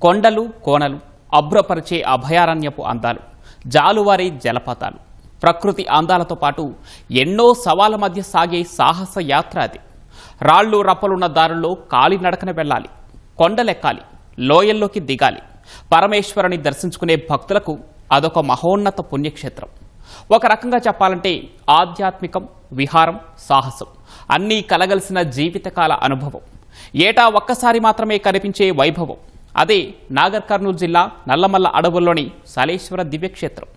కొండలు కోనలు, అభ్రపరిచే అభయారణ్యపు అందాలు, జాలువారే జలపాతాలు, ప్రకృతి అందాలతో పాటు ఎన్నో సవాళ్ల మధ్య సాగే సాహస యాత్ర అది. రాళ్లు రప్పలున్న దారుల్లో కాలినడకన వెళ్ళాలి, కొండలెక్కాలి, లోయల్లోకి దిగాలి. పరమేశ్వరుని దర్శించుకునే భక్తులకు అదొక మహోన్నత పుణ్యక్షేత్రం. ఒక రకంగా చెప్పాలంటే ఆధ్యాత్మికం, విహారం, సాహసం అన్నీ కలగలిసిన జీవితకాల అనుభవం. ఏటా ఒక్కసారి మాత్రమే కనిపించే వైభవం అదే నాగర్ కర్నూలు జిల్లా నల్లమల్ల అడవుల్లోని సలేశ్వర దివ్యక్షేత్రం.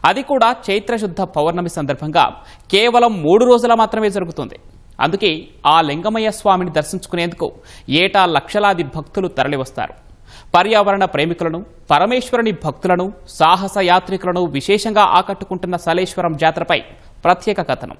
అది కూడా చైత్రశుద్ధ పౌర్ణమి సందర్భంగా కేవలం 3 రోజుల మాత్రమే జరుగుతుంది. అందుకే ఆ లింగమయ్య స్వామిని దర్శించుకునేందుకు ఏటా లక్షలాది భక్తులు తరలివస్తారు. పర్యావరణ ప్రేమికులను, పరమేశ్వరుని భక్తులను, సాహస యాత్రికులను విశేషంగా ఆకట్టుకుంటున్న సలేశ్వరం జాతరపై ప్రత్యేక కథనం.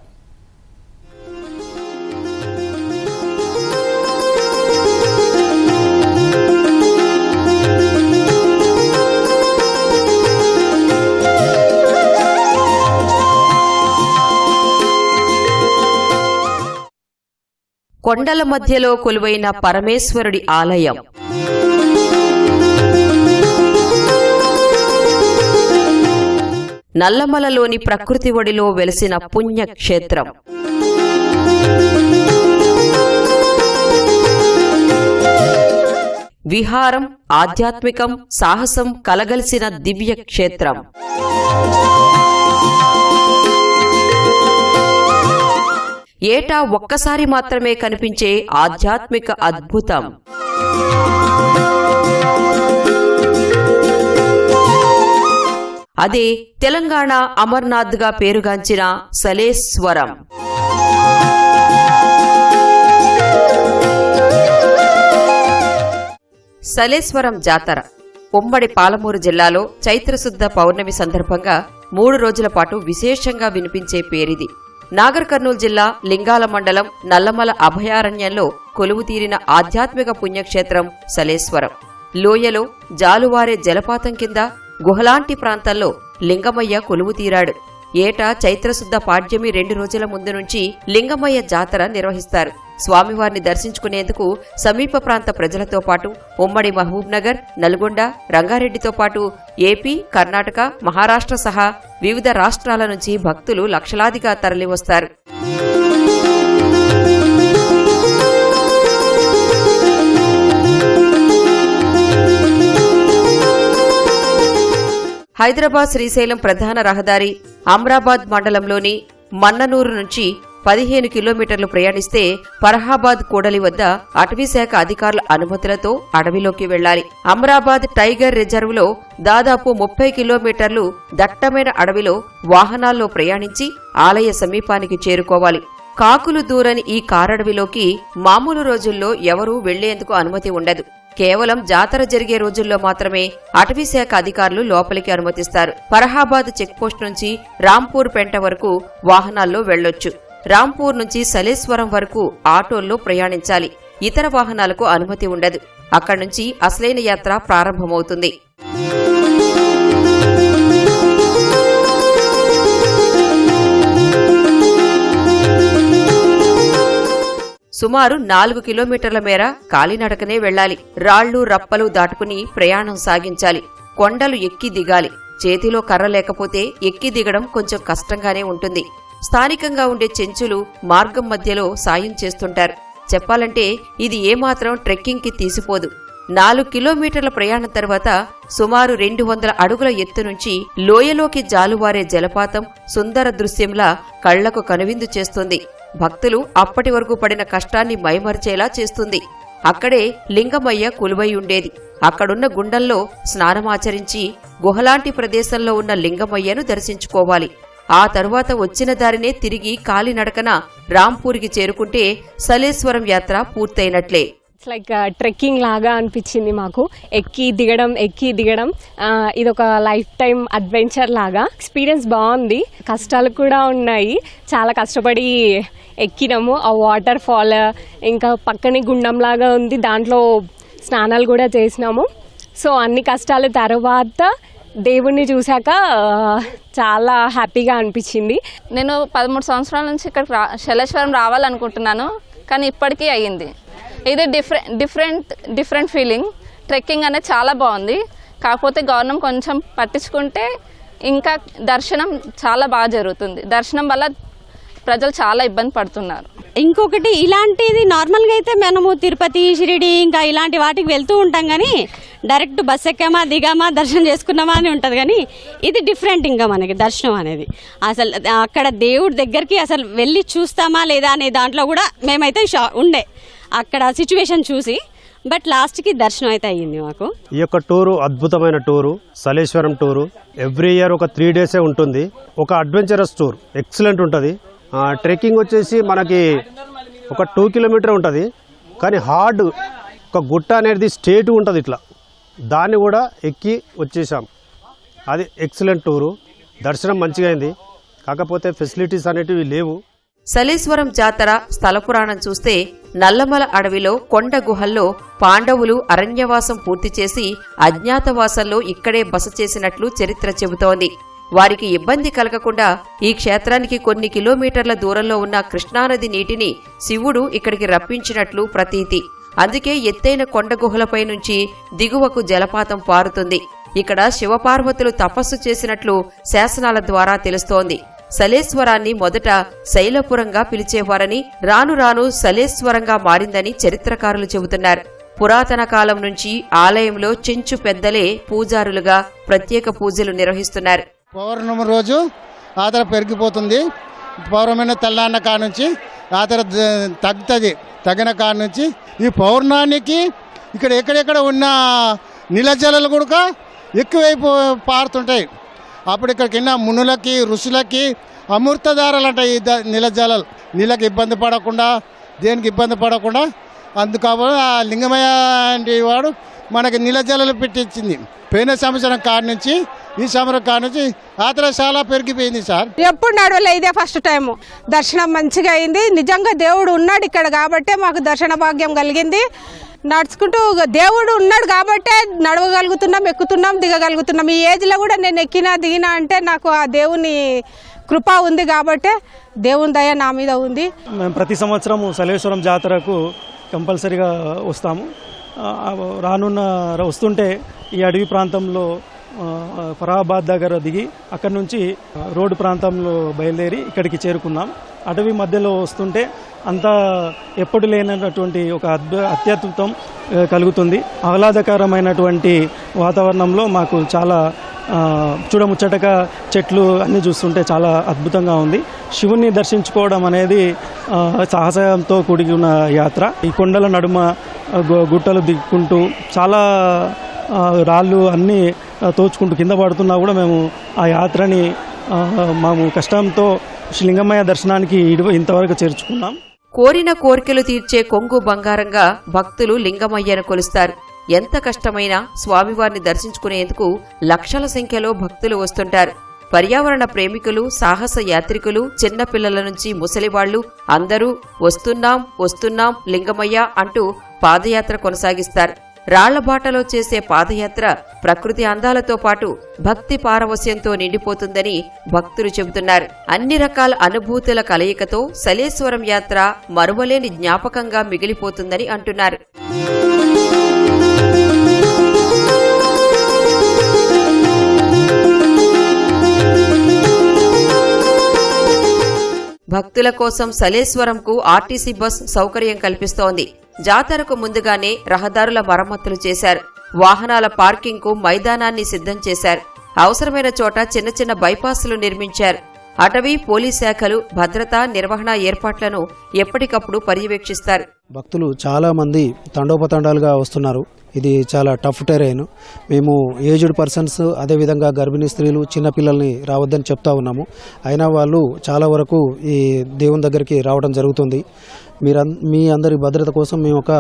కొండల మధ్యలో కొలువైన పరమేశ్వరుడి ఆలయం. నల్లమలలోని ప్రకృతి ఒడిలో వెలిసిన పుణ్యక్షేత్రం. విహారం, ఆధ్యాత్మికం, సాహసం కలగలిసిన దివ్యక్షేత్రం. ఏటా ఒక్కసారి మాత్రమే కనిపించే ఆధ్యాత్మిక అద్భుతం. అదే తెలంగాణ అమర్నాథ్గా పేరుగాంచిన సలేశ్వరం. సలేశ్వరం జాతర ఉమ్మడి పాలమూరు జిల్లాలో చైత్రశుద్ధ పౌర్ణమి సందర్భంగా 3 రోజుల పాటు విశేషంగా వినిపించే పేరిది. నాగర్ కర్నూలు జిల్లా లింగాల మండలం నల్లమల అభయారణ్యంలో కొలువుతీరిన ఆధ్యాత్మిక పుణ్యక్షేత్రం సలేశ్వరం. లోయలో జాలువారే జలపాతం కింద గుహలాంటి ప్రాంతంలో లింగమయ్య కొలువుతీరాడు. ఏటా చైత్రశుద్ధ పాడ్యమి 2 రోజుల ముందు నుంచి లింగమయ్య జాతర నిర్వహిస్తారు. స్వామివారిని దర్శించుకునేందుకు సమీప ప్రాంత ప్రజలతో పాటు ఉమ్మడి మహబూబ్ నగర్, నల్గొండ, రంగారెడ్డితో పాటు ఏపీ, కర్ణాటక, మహారాష్ట్ర సహా వివిధ రాష్ట్రాల నుంచి భక్తులు లక్షలాదిగా తరలివస్తారు. హైదరాబాద్ శ్రీశైలం ప్రధాన రహదారి అమ్రాబాద్ మండలంలోని మన్ననూరు నుంచి 15 కిలోమీటర్లు ప్రయాణిస్తే ఫరహాబాద్ కూడలి వద్ద అటవీశాఖ అధికారుల అనుమతులతో అడవిలోకి వెళ్లాలి. అమ్రాబాద్ టైగర్ రిజర్వ్లో దాదాపు 30 కిలోమీటర్లు దట్టమైన అడవిలో వాహనాల్లో ప్రయాణించి ఆలయ సమీపానికి చేరుకోవాలి. కాకులు దూరని ఈ కారడవిలోకి మామూలు రోజుల్లో ఎవరూ వెళ్లేందుకు అనుమతి ఉండదు. కేవలం జాతర జరిగే రోజుల్లో మాత్రమే అటవీశాఖ అధికారులు లోపలికి అనుమతిస్తారు. ఫరహాబాద్ చెక్పోస్ట్ నుంచి రాంపూర్ పెంట వరకు వాహనాల్లో వెళ్లొచ్చు. రాంపూర్ నుంచి సలేశ్వరం వరకు ఆటోల్లో ప్రయాణించాలి. ఇతర వాహనాలకు అనుమతి ఉండదు. అక్కడి నుంచి అసలైన యాత్ర ప్రారంభమవుతుంది. సుమారు 4 కిలోమీటర్ల మేర కాలినడకనే వెళ్లాలి. రాళ్లు రప్పలు దాటుకుని ప్రయాణం సాగించాలి. కొండలు ఎక్కి దిగాలి. చేతిలో కర్ర లేకపోతే ఎక్కి దిగడం కొంచెం కష్టంగానే ఉంటుంది. స్థానికంగా ఉండే చెంచులు మార్గం మధ్యలో సాయం చేస్తుంటారు. చెప్పాలంటే ఇది ఏమాత్రం ట్రెక్కింగ్కి తీసిపోదు. 4 కిలోమీటర్ల ప్రయాణం తర్వాత సుమారు 200 అడుగుల ఎత్తు నుంచి లోయలోకి జాలువారే జలపాతం సుందర దృశ్యంలా కళ్లకు కనువిందు చేస్తుంది. భక్తులు అప్పటి వరకు పడిన కష్టాన్ని మైమరిచేలా చేస్తుంది. అక్కడే లింగమయ్య కొలువై ఉండేది. అక్కడున్న గుండంలో స్నానమాచరించి గుహలాంటి ప్రదేశంలో ఉన్న లింగమయ్యను దర్శించుకోవాలి. ఆ తరువాత వచ్చిన దారినే తిరిగి కాలినడకన రాంపూర్కి చేరుకుంటే సలేశ్వరం యాత్ర పూర్తయినట్లే. ఇట్స్ లైక్ ట్రెక్కింగ్ లాగా అనిపించింది మాకు. ఎక్కి దిగడం ఇదొక లైఫ్ టైం అడ్వెంచర్ లాగా. ఎక్స్పీరియన్స్ బాగుంది. కష్టాలు కూడా ఉన్నాయి. చాలా కష్టపడి ఎక్కినాము. ఆ వాటర్ ఫాల్ ఇంకా పక్కనే గుండంలాగా ఉంది. దాంట్లో స్నానాలు కూడా చేసినాము. సో అన్ని కష్టాల తర్వాత దేవుణ్ణి చూశాక చాలా హ్యాపీగా అనిపించింది. నేను 13 సంవత్సరాల నుంచి ఇక్కడికి సలేశ్వరం రావాలనుకుంటున్నాను, కానీ ఇప్పటికీ అయ్యింది. ఇది డిఫరెంట్ ఫీలింగ్. ట్రెక్కింగ్ అనేది చాలా బాగుంది. కాకపోతే గవర్నమెంట్ కొంచెం పట్టించుకుంటే ఇంకా దర్శనం చాలా బాగా జరుగుతుంది. దర్శనం వల్ల ప్రజలు చాలా ఇబ్బంది పడుతున్నారు. ఇంకొకటి, ఇలాంటిది నార్మల్గా అయితే మనము తిరుపతి, షిరిడి ఇంకా ఇలాంటి వాటికి వెళ్తూ ఉంటాం, కానీ డైరెక్ట్ బస్ ఎక్కామా దిగామా దర్శనం చేసుకున్నామా అని ఉంటుంది. కానీ ఇది డిఫరెంట్. ఇంకా మనకి దర్శనం అనేది అసలు అక్కడ దేవుడి దగ్గరికి అసలు వెళ్ళి చూస్తామా లేదా అనే దాంట్లో కూడా మేమైతే ఉండే అక్కడ సిచ్యువేషన్ చూసి, బట్ లాస్ట్కి దర్శనం అయితే అయ్యింది మాకు. ఈ యొక్క టూరు అద్భుతమైన tour, Saleshwaram tour. Every year ఒక 3 డేసే ఉంటుంది. ఒక అడ్వెంచరస్ టూర్, ఎక్సలెంట్ ఉంటుంది. ట్రెక్కింగ్ వచ్చేసి మనకి ఒక 2 కిలోమీటర్ ఉంటుంది. కానీ హార్డ్ ఒక గుట్ట అనేది స్ట్రేట్ ఉంటుంది, ఇట్లా దాన్ని కూడా ఎక్కి వచ్చేసాం. అది ఎక్సలెంట్ టూరు. దర్శనం మంచిగా అయింది. కాకపోతే ఫెసిలిటీస్ అనేటివి లేవు. సలేశ్వరం జాతర స్థల పురాణం చూస్తే నల్లమల అడవిలో కొండ గుహల్లో పాండవులు అరణ్యవాసం పూర్తి చేసి అజ్ఞాతవాసంలో ఇక్కడే బస చేసినట్లు చరిత్ర చెబుతోంది. వారికి ఇబ్బంది కలగకుండా ఈ క్షేత్రానికి కొన్ని కిలోమీటర్ల దూరంలో ఉన్న కృష్ణానది నీటిని శివుడు ఇక్కడికి రప్పించినట్లు ప్రతీతి. అందుకే ఎత్తైన కొండ గుహలపై నుంచి దిగువకు జలపాతం పారుతుంది. ఇక్కడ శివపార్వతులు తపస్సు చేసినట్లు శాసనాల ద్వారా తెలుస్తోంది. సలేశ్వరాన్ని మొదట శైలపురంగా పిలిచేవారని, రాను రాను సలేశ్వరంగా మారిందని చరిత్రకారులు చెబుతున్నారు. పురాతన కాలం నుంచి ఆలయంలో చెంచు పెద్దలే పూజారులుగా ప్రత్యేక పూజలు నిర్వహిస్తున్నారు. పౌర్ణమి రోజు ఆతర పెరిగిపోతుంది. పౌర్ణమైన తెల్లాన్న కాడ నుంచి ఆతర తగ్గుతుంది. తగిన కాడ నుంచి ఈ పౌర్ణానికి ఇక్కడ ఎక్కడెక్కడ ఉన్న నీలజలాలు కూడా ఎక్కువైపో పారుతుంటాయి. అప్పుడు ఇక్కడికి మునులకి, ఋషులకి అమృతధారాలు అంటాయి ఈ నీలజలాలు. నీళ్ళకి ఇబ్బంది పడకుండా, దేనికి ఇబ్బంది పడకుండా, అందుకని ఆ లింగమయ్య అంటే వాడు మనకి నీలజలాలు పెట్టించింది. పోయిన సంవత్సరం కాడ నుంచి ఈ సంవత్సరం కాడ నుంచి ఆతర చాలా పెరిగిపోయింది సార్. ఎప్పుడు నడవలే, ఇదే ఫస్ట్ టైం. దర్శనం మంచిగా అయింది. నిజంగా దేవుడు ఉన్నాడు ఇక్కడ కాబట్టే మాకు దర్శన భాగ్యం కలిగింది. నడుచుకుంటూ దేవుడు ఉన్నాడు కాబట్టే నడవగలుగుతున్నాం, ఎక్కుతున్నాం, దిగగలుగుతున్నాం. ఈ ఏజ్లో కూడా నేను ఎక్కినా దిగినా అంటే నాకు ఆ దేవుని కృప ఉంది కాబట్టే దేవుని దయ నా మీద ఉంది. మేము ప్రతి సంవత్సరం సలేశ్వరం జాతరకు కంపల్సరీగా వస్తాము. వస్తుంటే ఈ అడవి ప్రాంతంలో ఫరాబాద్ దగ్గర దిగి అక్కడి నుంచి రోడ్డు ప్రాంతంలో బయలుదేరి ఇక్కడికి చేరుకున్నాం. అటవీ మధ్యలో వస్తుంటే అంతా ఎప్పుడు లేనటువంటి ఒక అత్యద్భుతం కలుగుతుంది. ఆహ్లాదకరమైనటువంటి వాతావరణంలో మాకు చాలా చూడముచ్చటగా చెట్లు అన్నీ చూస్తుంటే చాలా అద్భుతంగా ఉంది. శివుణ్ణి దర్శించుకోవడం అనేది సాహసంతో కూడిన యాత్ర. ఈ కొండల నడుమ గుట్టలు దిక్కుంటూ చాలా రాళ్ళు అన్నీ తోచుకుంటూ కింద పడుతున్నా కూడా మేము ఆ యాత్రని మేము కష్టంతో లింగమయ్య దర్శనానికి ఇంతవరకు చేర్చుకున్నాం. కోరిన కోరికలు తీర్చే కొంగు బంగారంగా భక్తులు లింగమయ్యను కొలుస్తారు. ఎంత కష్టమైనా స్వామివారిని దర్శించుకునేందుకు లక్షల సంఖ్యలో భక్తులు వస్తుంటారు. పర్యావరణ ప్రేమికులు, సాహస యాత్రికులు, చిన్నపిల్లల నుంచి ముసలివాళ్లు అందరూ వస్తున్నాం వస్తున్నాం లింగమయ్య అంటూ పాదయాత్ర కొనసాగిస్తారు. రాళ్లబాటలో చేసే పాదయాత్ర ప్రకృతి అందాలతో పాటు భక్తి పారవస్యంతో నిండిపోతుందని భక్తులు చెబుతున్నారు. అన్ని రకాల అనుభూతుల కలయికతో సలేశ్వరం యాత్ర మరువలేని జ్ఞాపకంగా మిగిలిపోతుందని అంటున్నారు. భక్తుల కోసం సలేశ్వరంకు ఆర్టీసీ బస్ సౌకర్యం కల్పిస్తోంది. జాతరకు ముందుగానే రహదారుల మరమ్మతులు చేశారు. వాహనాల పార్కింగ్కు మైదానాన్ని సిద్ధం చేశారు. అవసరమైన చోట చిన్న చిన్న బైపాస్లు నిర్మించారు. అటవీ, పోలీస్ శాఖలు భద్రతా నిర్వహణ ఏర్పాట్లను ఎప్పటికప్పుడు పర్యవేక్షిస్తారు. భక్తులు చాలా మంది తండోపతండాలుగా వస్తున్నారు. ఇది చాలా టఫ్ టెరైన్. మేము ఏజ్డ్ పర్సన్స్, అదేవిధంగా గర్భిణీ స్త్రీలు, చిన్నపిల్లల్ని రావద్దని చెప్తా ఉన్నాము. అయినా వాళ్ళు చాలా వరకు ఈ దేవుని దగ్గరికి రావడం జరుగుతుంది. మీ అందరి భద్రత కోసం మేము ఒక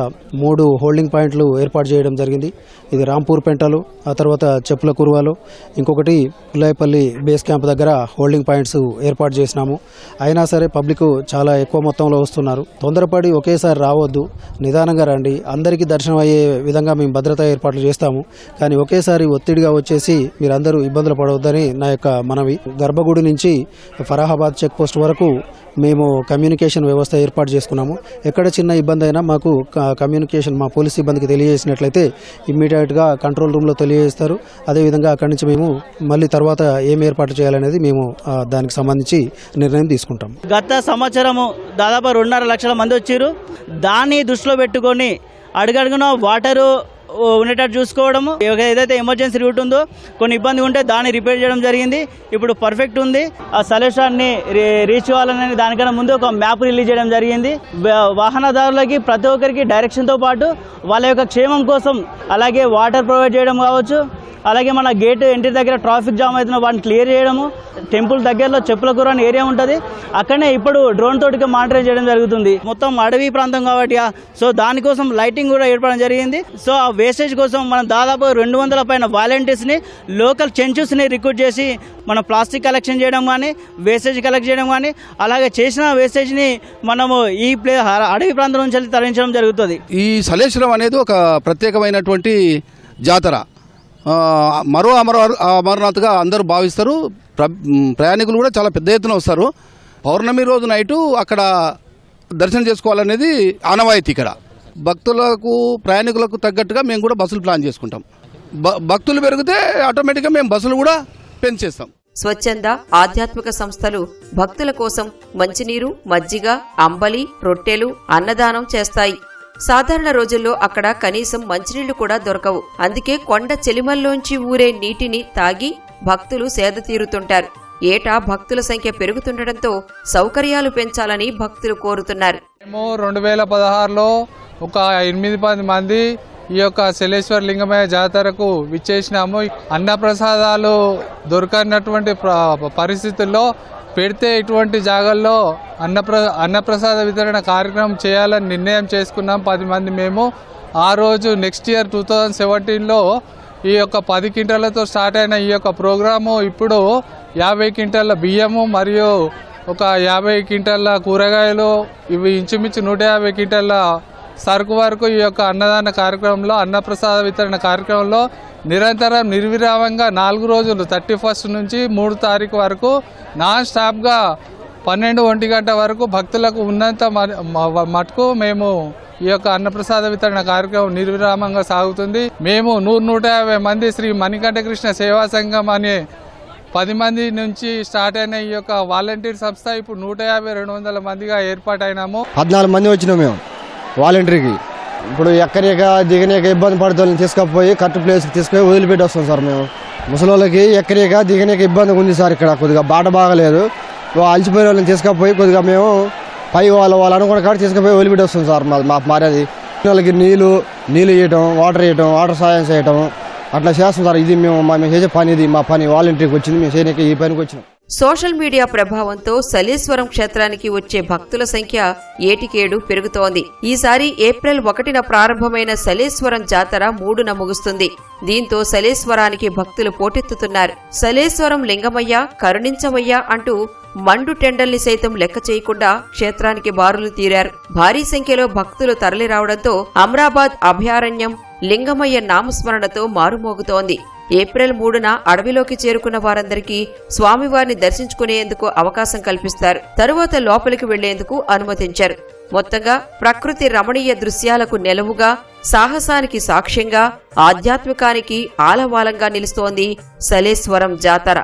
3 హోల్డింగ్ పాయింట్లు ఏర్పాటు చేయడం జరిగింది. ఇది రాంపూర్ పెంటలు, ఆ తర్వాత చెప్పుల కురువాలో, ఇంకొకటి పుల్లాయిపల్లి బేస్ క్యాంప్ దగ్గర హోల్డింగ్ పాయింట్స్ ఏర్పాటు చేసినాము. అయినా సరే పబ్లిక్ చాలా ఎక్కువ మొత్తంలో వస్తున్నారు. తొందరపడి ఒకేసారి రావద్దు, నిదానంగా రండి. అందరికీ దర్శనం అయ్యే విధంగా మేము భద్రతా ఏర్పాట్లు చేస్తాము. కానీ ఒకేసారి ఒత్తిడిగా వచ్చేసి మీరందరూ ఇబ్బందులు పడవద్దని నా యొక్క మనవి. గర్భగుడి నుంచి ఫరాహాబాద్ చెక్ పోస్ట్ వరకు మేము కమ్యూనికేషన్ వ్యవస్థ ఏర్పాటు చేసుకున్నాము. ఉన్నాము. ఎక్కడ చిన్న ఇబ్బంది అయినా మాకు కమ్యూనికేషన్ మా పోలీస్ సిబ్బందికి తెలియజేసినట్లయితే ఇమ్మీడియట్గా కంట్రోల్ రూమ్లో తెలియజేస్తారు. అదేవిధంగా అక్కడి నుంచి మేము మళ్ళీ తర్వాత ఏం ఏర్పాటు చేయాలనేది మేము దానికి సంబంధించి నిర్ణయం తీసుకుంటాం. గత సంవత్సరము దాదాపు 2.5 లక్షల మంది వచ్చారు. దాన్ని దృష్టిలో పెట్టుకొని అడుగడుగున వాటరు ఉండేటట్టు చూసుకోవడము, ఏదైతే ఎమర్జెన్సీ రూట్ ఉందో కొన్ని ఇబ్బంది ఉంటే దాన్ని రిపేర్ చేయడం జరిగింది. ఇప్పుడు పర్ఫెక్ట్ ఉంది. ఆ సొల్యూషన్ని రీచ్ అవ్వాలని దానికన్నా ముందు ఒక మ్యాప్ రిలీజ్ చేయడం జరిగింది. వాహనదారులకి ప్రతి ఒక్కరికి డైరెక్షన్తో పాటు వాళ్ళ యొక్క క్షేమం కోసం అలాగే వాటర్ ప్రొవైడ్ చేయడం కావచ్చు, అలాగే మన గేట్ ఎంట్రీ దగ్గర ట్రాఫిక్ జామ్ అవుతున్న వాటిని క్లియర్ చేయడము, టెంపుల్ దగ్గరలో చెప్పుల కూర అని ఏరియా ఉంటుంది అక్కడనే ఇప్పుడు డ్రోన్ తోటిగా మానిటరింగ్ చేయడం జరుగుతుంది. మొత్తం అడవి ప్రాంతం కాబట్టి సో దానికోసం లైటింగ్ కూడా ఏర్పడడం జరిగింది. సో ఆ వేస్టేజ్ కోసం మనం దాదాపు 200 పైన వాలంటీర్స్ని లోకల్ చెంచుస్ని రిక్రూట్ చేసి మనం ప్లాస్టిక్ కలెక్షన్ చేయడం కానీ వేస్టేజ్ కలెక్ట్ చేయడం కానీ అలాగే చేసిన వేస్టేజ్ని మనము ఈ అడవి ప్రాంతం నుంచి తరలించడం జరుగుతుంది. ఈ సలేశ్వరం అనేది ఒక ప్రత్యేకమైనటువంటి జాతర. అమరనాథ్గా అందరూ భావిస్తారు. ప్రయాణికులు కూడా చాలా పెద్ద ఎత్తున వస్తారు. పౌర్ణమి రోజు నైటు అక్కడ దర్శనం చేసుకోవాలనేది ఆనవాయితీ. ఇక్కడ భక్తులకు ప్రయాణికులకు తగ్గట్టుగా మేము కూడా బస్సులు ప్లాన్ చేసుకుంటాం. భక్తులు పెరిగితే ఆటోమేటిక్గా మేము బస్సులు కూడా పెంచేస్తాం. స్వచ్ఛంద ఆధ్యాత్మిక సంస్థలు భక్తుల కోసం మంచినీరు, మజ్జిగ, అంబలి, రొట్టెలు, అన్నదానం చేస్తాయి. సాధారణ రోజుల్లో అక్కడ కనీసం మంచినీళ్లు కూడా దొరకవు. అందుకే కొండ చెలిమల్లోంచి ఊరే నీటిని తాగి భక్తులు సేద తీరుతుంటారు. ఏటా భక్తుల సంఖ్య పెరుగుతుండటంతో సౌకర్యాలు పెంచాలని భక్తులు కోరుతున్నారు. మేము 2016లో ఒక 8-10 మంది ఈ యొక్క శలేశ్వర లింగమయ్య జాతరకు విచ్చేసినాము. అన్నప్రసాదాలు దొరకనటువంటి పరిస్థితుల్లో పెడితే ఇటువంటి జాగాల్లో అన్నప్రసాద వితరణ కార్యక్రమం చేయాలని నిర్ణయం చేసుకున్నాం 10 మంది మేము. ఆ రోజు నెక్స్ట్ ఇయర్ 2017లో ఈ యొక్క 10 క్వింటాలతో స్టార్ట్ అయిన ఈ యొక్క ప్రోగ్రాము ఇప్పుడు 50 క్వింటాల బియ్యము మరియు ఒక 50 క్వింటాల కూరగాయలు, ఇవి ఇంచుమించు 150 క్వింటాల సరుకు వరకు ఈ యొక్క అన్నదాన కార్యక్రమంలో అన్నప్రసాద వితరణ కార్యక్రమంలో నిరంతరం నిర్విరామంగా 4 రోజులు 31 నుంచి 3 తారీఖు వరకు నాన్ స్టాప్గా 12-1 గంట వరకు భక్తులకు ఉన్నంత మటుకు మేము ఈ యొక్క అన్నప్రసాద వితరణ కార్యక్రమం నిర్విరామంగా సాగుతుంది. మేము 100-150 మంది శ్రీ మణికంఠకృష్ణ సేవా సంఘం అనే 10 మంది నుంచి స్టార్ట్ అయిన ఈ యొక్క వాలంటీర్ సంస్థ ఇప్పుడు 150-200 మందిగా ఏర్పాటైనాము. 14 మంది వచ్చినాం మేము వాలంటీర్కి. ఇప్పుడు ఎక్కడిక దిగనీక ఇబ్బంది పడుతుంది తీసుకుపోయి కరెక్ట్ ప్లేస్కి తీసుకుపోయి వదిలిపెట్టి వస్తాం సార్. మేము ముసలోళ్ళకి ఎక్కడిక దిగనీక ఇబ్బంది ఉంది సార్. ఇక్కడ కొద్దిగా బాట బాగలేదు. అలసిపోయిన వాళ్ళని తీసుకుపోయి కొద్దిగా మేము పై వాళ్ళు అనుకున్న కాడ తీసుకుపోయి వదిలిపెట్టి వస్తాం సార్. మారేది వాళ్ళకి నీళ్ళు ఇవ్వటం, వాటర్ సాయం చేయటం అట్లా చేస్తాం సార్. ఇది మేము చేసే పని, ఇది మా పని. వాలంటీర్కి వచ్చింది, మేము చేయడానికి ఈ పనికి వచ్చినాం. సోషల్ మీడియా ప్రభావంతో సలేశ్వరం క్షేత్రానికి వచ్చే భక్తుల సంఖ్య ఏటికేడు పెరుగుతోంది. ఈసారి ఏప్రిల్ 1న ప్రారంభమైన సలేశ్వరం జాతర 3న ముగుస్తుంది. దీంతో సలేశ్వరానికి భక్తులు పోటెత్తుతున్నారు. సలేశ్వరం లింగమయ్య, కరుణించమయ్య అంటూ మండు టెండల్ని సైతం లెక్క చేయకుండా క్షేత్రానికి బారులు తీరారు. భారీ సంఖ్యలో భక్తులు తరలిరావడంతో అమ్రాబాద్ అభయారణ్యం లింగమయ్య నామస్మరణతో మారుమోగుతోంది. ఏప్రిల్ 3న అడవిలోకి చేరుకున్న వారందరికీ స్వామివారిని దర్శించుకునేందుకు అవకాశం కల్పిస్తారు. తరువాత లోపలికి వెళ్లేందుకు అనుమతించారు. మొత్తంగా ప్రకృతి రమణీయ దృశ్యాలకు నెలవుగా, సాహసానికి సాక్ష్యంగా, ఆధ్యాత్మికానికి ఆలవాలంగా నిలుస్తోంది సలేశ్వరం జాతర.